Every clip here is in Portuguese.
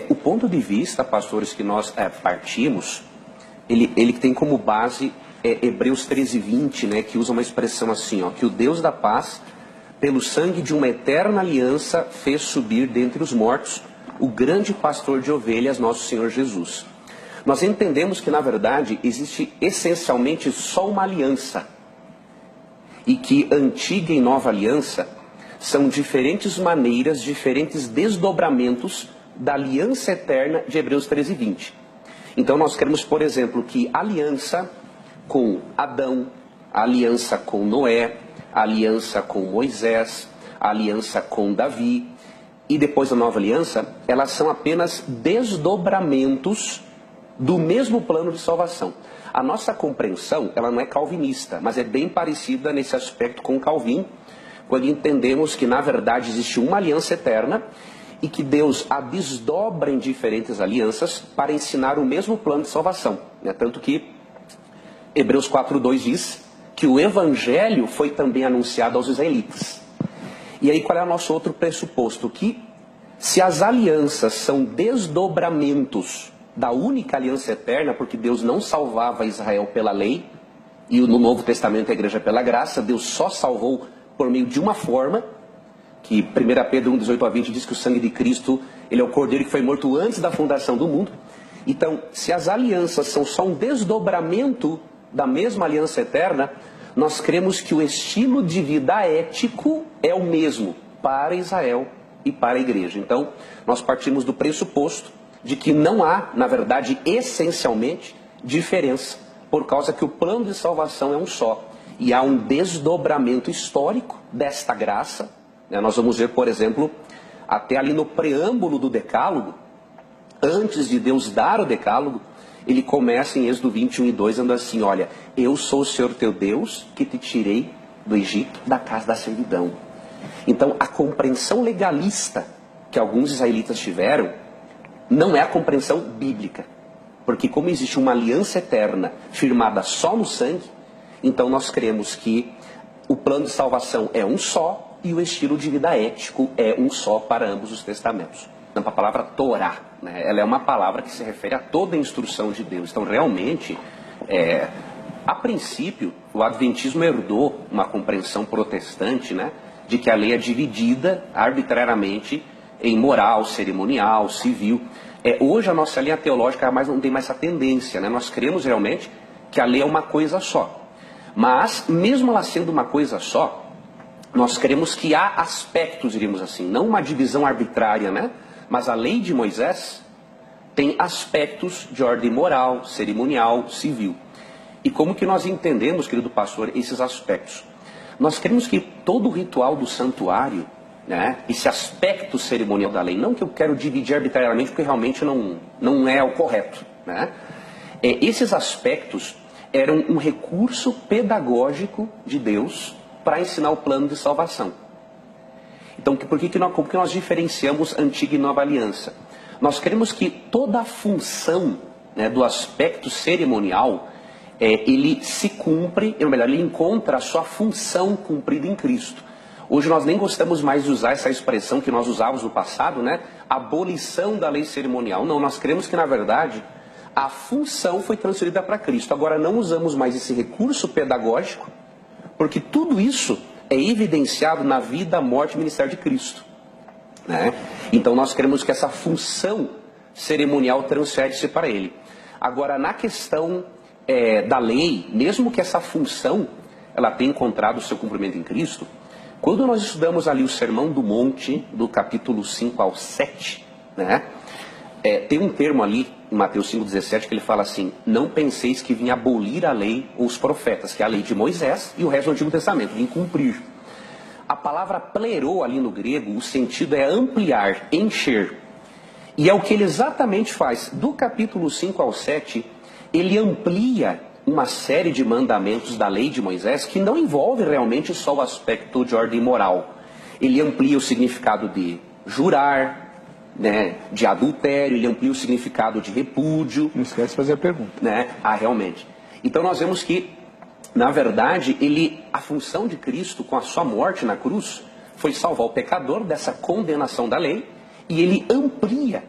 O ponto de vista, pastores, que nós partimos, ele tem como base Hebreus 13:20, né, que usa uma expressão assim, ó, que o Deus da paz, pelo sangue de uma eterna aliança, fez subir dentre os mortos o grande pastor de ovelhas, nosso Senhor Jesus. Nós entendemos que, na verdade, existe essencialmente só uma aliança, e que antiga e nova aliança são diferentes maneiras, diferentes desdobramentos da aliança eterna de Hebreus 13:20. Então nós queremos, por exemplo, que a aliança com Adão, a aliança com Noé, a aliança com Moisés, a aliança com Davi e depois a nova aliança, elas são apenas desdobramentos do mesmo plano de salvação. A nossa compreensão, ela não é calvinista, mas é bem parecida nesse aspecto com Calvin, quando entendemos que na verdade existe uma aliança eterna e que Deus a desdobra em diferentes alianças para ensinar o mesmo plano de salvação, né? Tanto que Hebreus 4:2 diz que o Evangelho foi também anunciado aos israelitas. E aí qual é o nosso outro pressuposto? Que se as alianças são desdobramentos da única aliança eterna, porque Deus não salvava Israel pela lei, e no Novo Testamento a igreja pela graça, Deus só salvou por meio de uma forma, que 1 Pedro 1:18-20 diz que o sangue de Cristo, ele é o cordeiro que foi morto antes da fundação do mundo. Então, se as alianças são só um desdobramento da mesma aliança eterna, nós cremos que o estilo de vida ético é o mesmo para Israel e para a igreja. Então, nós partimos do pressuposto de que não há, na verdade, essencialmente, diferença, por causa que o plano de salvação é um só. E há um desdobramento histórico desta graça, né? Nós vamos ver, por exemplo, até ali no preâmbulo do Decálogo, antes de Deus dar o Decálogo, ele começa em Êxodo 21:2, dizendo assim, olha, eu sou o Senhor teu Deus, que te tirei do Egito, da casa da servidão. Então, a compreensão legalista que alguns israelitas tiveram, não é a compreensão bíblica. Porque como existe uma aliança eterna firmada só no sangue, então nós cremos que o plano de salvação é um só e o estilo de vida ético é um só para ambos os testamentos. Então a palavra Torá, né, ela é uma palavra que se refere a toda a instrução de Deus. Então realmente, a princípio, o adventismo herdou uma compreensão protestante, né, de que a lei é dividida arbitrariamente em moral, cerimonial, civil. Hoje a nossa linha teológica não tem mais essa tendência, né? Nós cremos realmente que a lei é uma coisa só. Mas, mesmo ela sendo uma coisa só, nós cremos que há aspectos, diríamos assim, não uma divisão arbitrária, né? Mas a lei de Moisés tem aspectos de ordem moral, cerimonial, civil. E como que nós entendemos, querido pastor, esses aspectos? Nós cremos que todo o ritual do santuário, né, esse aspecto cerimonial da lei, não que eu quero dividir arbitrariamente, porque realmente não é o correto, né? Esses aspectos eram um recurso pedagógico de Deus para ensinar o plano de salvação. Então, por que nós diferenciamos antiga e nova aliança? Nós cremos que toda a função, né, do aspecto cerimonial, ele se cumpre, ou melhor, ele encontra a sua função cumprida em Cristo. Hoje nós nem gostamos mais de usar essa expressão que nós usávamos no passado, né? Abolição da lei cerimonial. Não, nós cremos que, na verdade, a função foi transferida para Cristo. Agora, não usamos mais esse recurso pedagógico, porque tudo isso é evidenciado na vida, morte e ministério de Cristo, né? Então, nós cremos que essa função cerimonial transfere-se para Ele. Agora, na questão da lei, mesmo que essa função ela tenha encontrado o seu cumprimento em Cristo, quando nós estudamos ali o Sermão do Monte, do capítulo 5 ao 7, né, tem um termo ali, em Mateus 5,17, que ele fala assim, não penseis que vim abolir a lei ou os profetas, que é a lei de Moisés e o resto do Antigo Testamento, vim cumprir. A palavra plerô ali no grego, o sentido é ampliar, encher. E é o que ele exatamente faz. Do capítulo 5 ao 7, ele amplia uma série de mandamentos da lei de Moisés que não envolve realmente só o aspecto de ordem moral. Ele amplia o significado de jurar, né, de adultério, ele amplia o significado de repúdio. Não esquece de fazer a pergunta. Né? Realmente. Então nós vemos que, na verdade, a função de Cristo com a sua morte na cruz foi salvar o pecador dessa condenação da lei, e ele amplia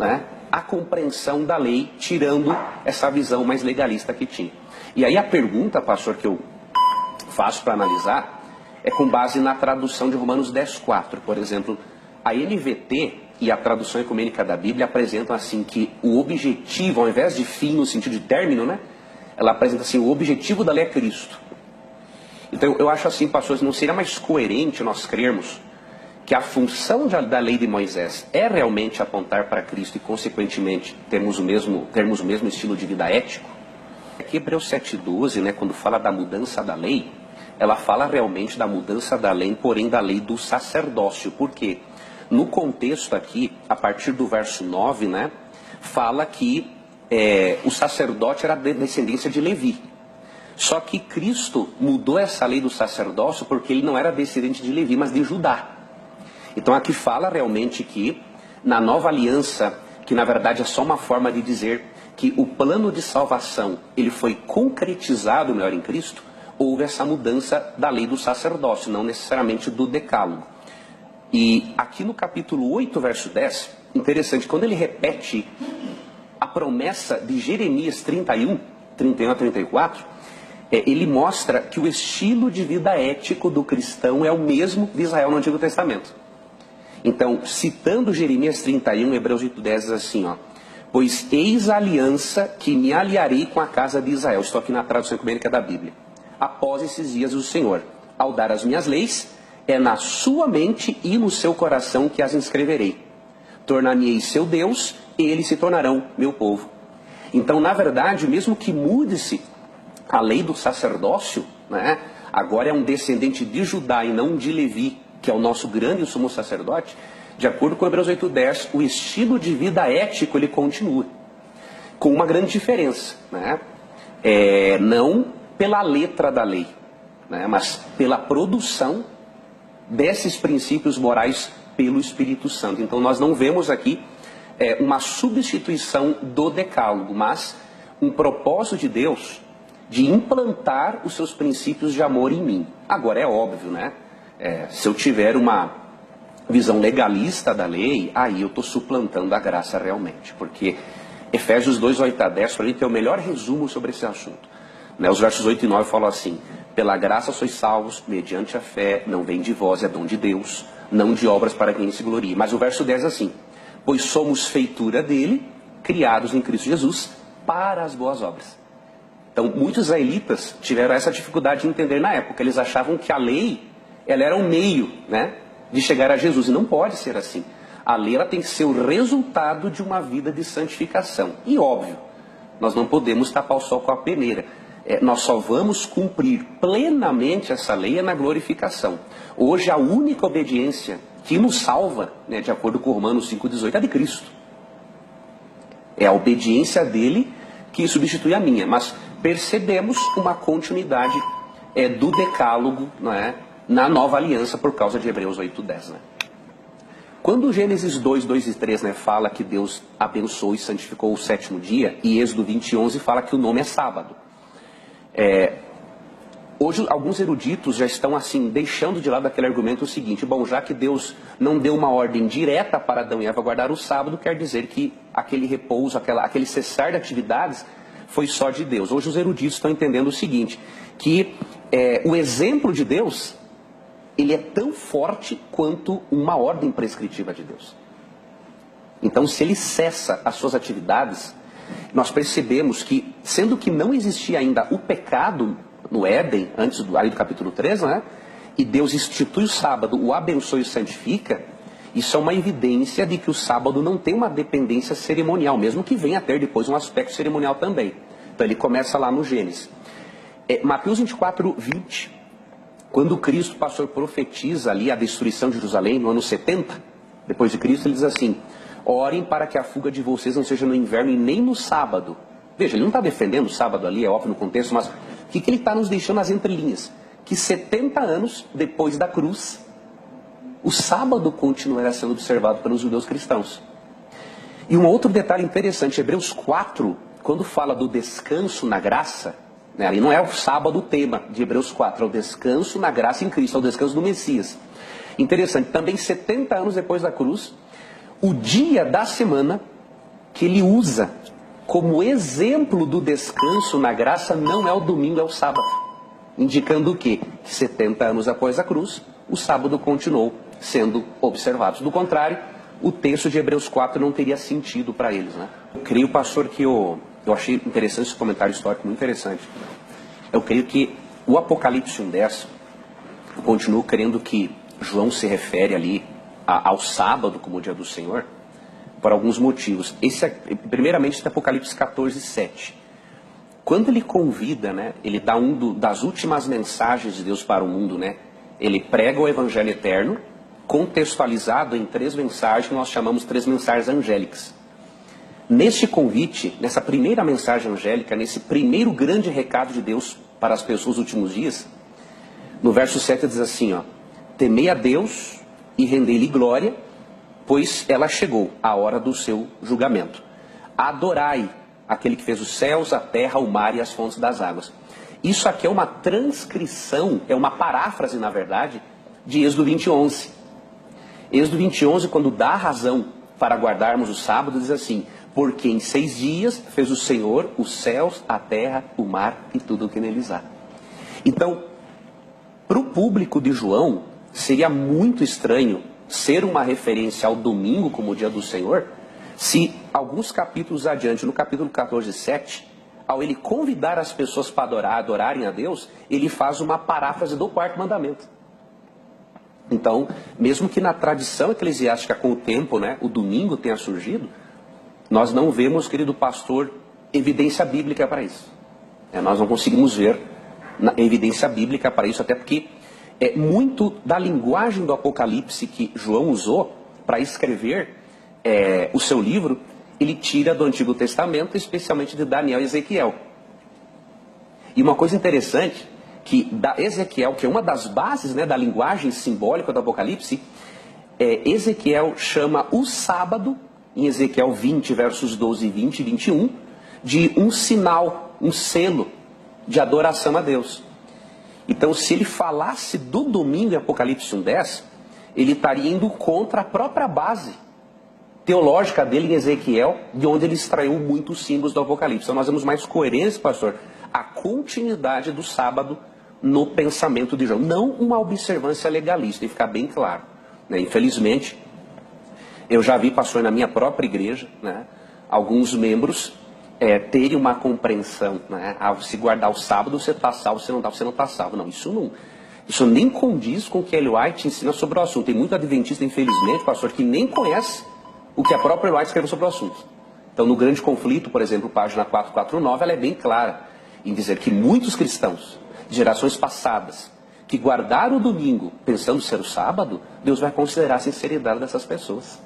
né, a compreensão da lei, tirando essa visão mais legalista que tinha. E aí a pergunta, pastor, que eu faço para analisar, é com base na tradução de Romanos 10:4. Por exemplo, a NVT e a tradução ecumênica da Bíblia apresentam assim que o objetivo, ao invés de fim no sentido de término, né, ela apresenta assim, o objetivo da lei é Cristo. Então eu acho assim, pastores, não seria mais coerente nós crermos que a função da lei de Moisés é realmente apontar para Cristo e, consequentemente, termos o mesmo estilo de vida ético? Aqui Hebreus 7:12, né, quando fala da mudança da lei, ela fala realmente da mudança da lei, porém da lei do sacerdócio. Por quê? No contexto aqui, a partir do verso 9, né, fala que o sacerdote era de descendência de Levi. Só que Cristo mudou essa lei do sacerdócio porque ele não era descendente de Levi, mas de Judá. Então aqui fala realmente que na nova aliança, que na verdade é só uma forma de dizer que o plano de salvação ele foi concretizado melhor em Cristo, houve essa mudança da lei do sacerdócio, não necessariamente do decálogo. E aqui no capítulo 8, verso 10, interessante, quando ele repete a promessa de Jeremias 31 a 34, ele mostra que o estilo de vida ético do cristão é o mesmo de Israel no Antigo Testamento. Então, citando Jeremias 31, Hebreus 8:10, diz assim, ó: pois eis a aliança que me aliarei com a casa de Israel. Estou aqui na tradução ecumênica da Bíblia. Após esses dias o Senhor, ao dar as minhas leis, é na sua mente e no seu coração que as inscreverei. Tornar-me-ei seu Deus, e eles se tornarão meu povo. Então, na verdade, mesmo que mude-se a lei do sacerdócio, né, agora é um descendente de Judá e não de Levi, que é o nosso grande sumo sacerdote. De acordo com Hebreus 8:10, o estilo de vida ético ele continua, com uma grande diferença, né? Não pela letra da lei, né, mas pela produção desses princípios morais pelo Espírito Santo. Então nós não vemos aqui uma substituição do decálogo, mas um propósito de Deus de implantar os seus princípios de amor em mim. Agora é óbvio, né? Se eu tiver uma visão legalista da lei, aí eu estou suplantando a graça realmente. Porque Efésios 2:8-10, para mim, tem o melhor resumo sobre esse assunto. Né? Os versos 8 e 9 falam assim: pela graça sois salvos, mediante a fé, não vem de vós, é dom de Deus, não de obras para quem se glorie. Mas o verso 10 é assim: pois somos feitura dele, criados em Cristo Jesus, para as boas obras. Então, muitos israelitas tiveram essa dificuldade de entender na época. Eles achavam que a lei ela era um meio, né, de chegar a Jesus. E não pode ser assim. A lei ela tem que ser o resultado de uma vida de santificação. E óbvio, nós não podemos tapar o sol com a peneira. Nós só vamos cumprir plenamente essa lei na glorificação. Hoje a única obediência que nos salva, né, de acordo com Romanos 5:18, é de Cristo. É a obediência dele que substitui a minha. Mas percebemos uma continuidade do decálogo, não é, na nova aliança por causa de Hebreus 8:10. Né? Quando Gênesis 2:2 e 3, né, fala que Deus abençoou e santificou o sétimo dia, e Êxodo 20:11 fala que o nome é sábado. Hoje alguns eruditos já estão assim deixando de lado aquele argumento o seguinte: bom, já que Deus não deu uma ordem direta para Adão e Eva guardar o sábado, quer dizer que aquele repouso, aquele cessar de atividades foi só de Deus. Hoje os eruditos estão entendendo o seguinte, que o exemplo de Deus ele é tão forte quanto uma ordem prescritiva de Deus. Então, se ele cessa as suas atividades, nós percebemos que, sendo que não existia ainda o pecado no Éden, antes do capítulo 3, né, e Deus institui o sábado, o abençoa e o santifica, isso é uma evidência de que o sábado não tem uma dependência cerimonial, mesmo que venha a ter depois um aspecto cerimonial também. Então ele começa lá no Gênesis. Mateus 24:20, quando Cristo, pastor, profetiza ali a destruição de Jerusalém no ano 70, depois de Cristo, ele diz assim: orem para que a fuga de vocês não seja no inverno e nem no sábado. Veja, ele não está defendendo o sábado ali, é óbvio no contexto, mas o que ele está nos deixando nas entrelinhas? Que 70 anos depois da cruz, o sábado continuará sendo observado pelos judeus cristãos. E um outro detalhe interessante, Hebreus 4, quando fala do descanso na graça, né, ali não é o sábado o tema de Hebreus 4, é o descanso na graça em Cristo, é o descanso do Messias. Interessante, também 70 anos depois da cruz, o dia da semana que ele usa como exemplo do descanso na graça não é o domingo, é o sábado. Indicando o quê? Que 70 anos após a cruz, o sábado continuou sendo observado. Do contrário, o texto de Hebreus 4 não teria sentido para eles, né? Eu creio, pastor, que eu achei interessante esse comentário histórico, muito interessante. Eu creio que o Apocalipse 1:10, eu continuo crendo que João se refere ali ao sábado como o dia do Senhor, por alguns motivos. Primeiramente, esse Apocalipse 14:7. Quando ele convida, né, ele dá das últimas mensagens de Deus para o mundo, né? Ele prega o evangelho eterno, contextualizado em 3 mensagens que nós chamamos 3 mensagens angélicas. Neste convite, nessa primeira mensagem angélica, nesse primeiro grande recado de Deus para as pessoas dos últimos dias, no verso 7 diz assim, ó: temei a Deus e rendei-lhe glória, pois ela chegou a hora do seu julgamento. Adorai aquele que fez os céus, a terra, o mar e as fontes das águas. Isso aqui é uma transcrição, é uma paráfrase, na verdade, de Êxodo 20:11. Êxodo 20:11, quando dá razão para guardarmos o sábado, diz assim: porque em 6 dias fez o Senhor os céus, a terra, o mar e tudo o que neles há. Então, para o público de João, seria muito estranho ser uma referência ao domingo como o dia do Senhor, se alguns capítulos adiante, no capítulo 14:7, ao ele convidar as pessoas para adorarem a Deus, ele faz uma paráfrase do 4º mandamento. Então, mesmo que na tradição eclesiástica com o tempo, né, o domingo tenha surgido, nós não vemos, querido pastor, evidência bíblica para isso. Nós não conseguimos ver evidência bíblica para isso, até porque muito da linguagem do Apocalipse que João usou para escrever o seu livro, ele tira do Antigo Testamento, especialmente de Daniel e Ezequiel. E uma coisa interessante, que da Ezequiel, que é uma das bases, né, da linguagem simbólica do Apocalipse, Ezequiel chama o sábado, em Ezequiel 20, versos 12, 20 e 21, de um sinal, um selo de adoração a Deus. Então, se ele falasse do domingo em Apocalipse 1:10, ele estaria indo contra a própria base teológica dele em Ezequiel, de onde ele extraiu muitos símbolos do Apocalipse. Então nós vemos mais coerência, pastor, a continuidade do sábado no pensamento de João. Não uma observância legalista, e ficar bem claro, né? Infelizmente, eu já vi, pastor, na minha própria igreja, né, alguns membros terem uma compreensão, né, se guardar o sábado, você está salvo, se não está, você não está salvo. Não, isso nem condiz com o que Ellen White ensina sobre o assunto. Tem muito adventista, infelizmente, pastor, que nem conhece o que a própria Ellen White escreveu sobre o assunto. Então, no Grande Conflito, por exemplo, página 449, ela é bem clara em dizer que muitos cristãos de gerações passadas que guardaram o domingo pensando ser o sábado, Deus vai considerar a sinceridade dessas pessoas.